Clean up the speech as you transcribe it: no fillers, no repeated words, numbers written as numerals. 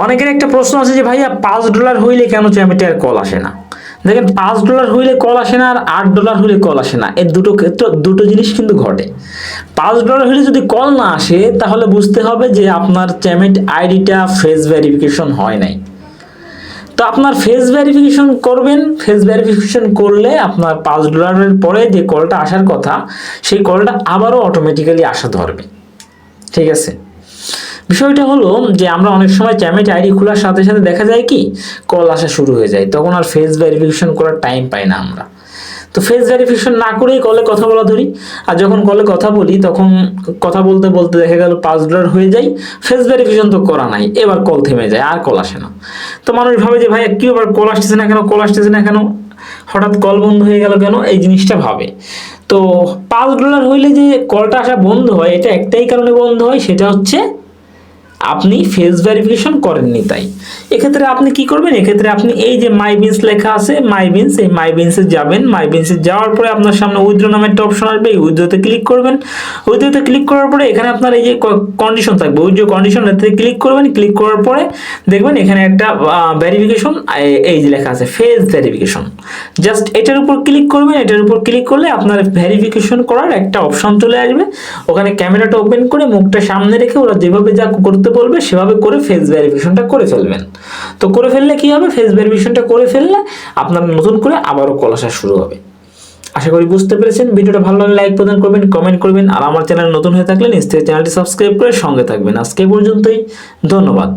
অনেকের একটা প্রশ্ন আছে যে ভাইয়া $5 হইলে কেন চ্যামেটে আর কল আসে না। দেখেন $5 হইলে কল আসে না আর $8 হইলে কল আসে না, এর দুটো ক্ষেত্রে দুটো জিনিস কিন্তু ঘটে। $5 হইলে যদি কল না আসে তাহলে বুঝতে হবে যে আপনার চ্যামেট আইডিটা ফেস ভেরিফিকেশন হয় নাই। তো আপনার ফেস ভেরিফিকেশন করবেন, ফেস ভেরিফিকেশন করলে আপনার $5 পরে যে কলটা আসার কথা সেই কলটা আবারও অটোমেটিক্যালি আসা ধরবে। ঠিক আছে, বিষয়টা হলো যে আমরা অনেক সময় চ্যামেট আইডি খোলার সাথে সাথে দেখা যায় কি কল আসা শুরু হয়ে যায়, তখন আর ফেস ভেরিফিকেশন করার টাইম পাই না আমরা। তো ফেস ভেরিফিকেশন না করেই কলে কথা বলা ধরি, আর যখন কলে কথা বলি তখন কথা বলতে বলতে দেখা গেল $5 হয়ে যায়, ফেস ভেরিফিকেশন তো করা নাই, এবার কল থেমে যায় আর কল আসে না। তো মানুষ ভাবে যে ভাই কি ব্যাপার, কল আসতেছে না কেন, কল আসতেছে না কেন, হঠাৎ কল বন্ধ হয়ে গেল কেন, এই জিনিসটা ভাবে। তো $5 হইলে যে কলটা আসা বন্ধ হয় এটা একটাই কারণে বন্ধ হয়, সেটা হচ্ছে আপনি ফেস ভেরিফিকেশন করেননি। তাই এক্ষেত্রে আপনি কি করবেন, এক্ষেত্রে আপনি এই যে মাই বিনস লেখা আছে মাই বিনস, এই মাই বিনসে যাবেন। মাই বিনসে যাওয়ার পরে আপনার সামনে উইথড্র নামে একটা অপশন আসবে, এই উইথড্রোতে ক্লিক করবেন। উইথড্রোতে ক্লিক করার পরে এখানে আপনার এই যে কন্ডিশন থাকবে, উইথড্রো কন্ডিশন, এতে ক্লিক করবেন। ক্লিক করার পরে দেখবেন এখানে একটা ভেরিফিকেশন এই যে লেখা আছে ফেস ভেরিফিকেশন, জাস্ট এটার উপর ক্লিক করবেন। এটার উপর ক্লিক করলে আপনার ভেরিফিকেশন করার একটা অপশন চলে আসবে, ওখানে ক্যামেরাটা ওপেন করে মুখটা সামনে রেখে ওরা যেভাবে যা করতে বলবে সেভাবে করে ফেস ভেরিফিকেশনটা করে ফেলবেন। তো করে ফেললে কি হবে, ফেস ভেরিফিকেশনটা করে ফেললে আপনার নতুন করে আবারও কল আসা শুরু হবে। আশা করি বুঝতে পেরেছেন। ভিডিওটা ভালো লাগলে লাইক প্রদান করবেন, কমেন্ট করবেন, আর আমার চ্যানেল নতুন হয়ে থাকলে নিশ্চয়ই চ্যানেলটি সাবস্ক্রাইব করে সঙ্গে থাকবেন। আজকে পর্যন্তই, ধন্যবাদ।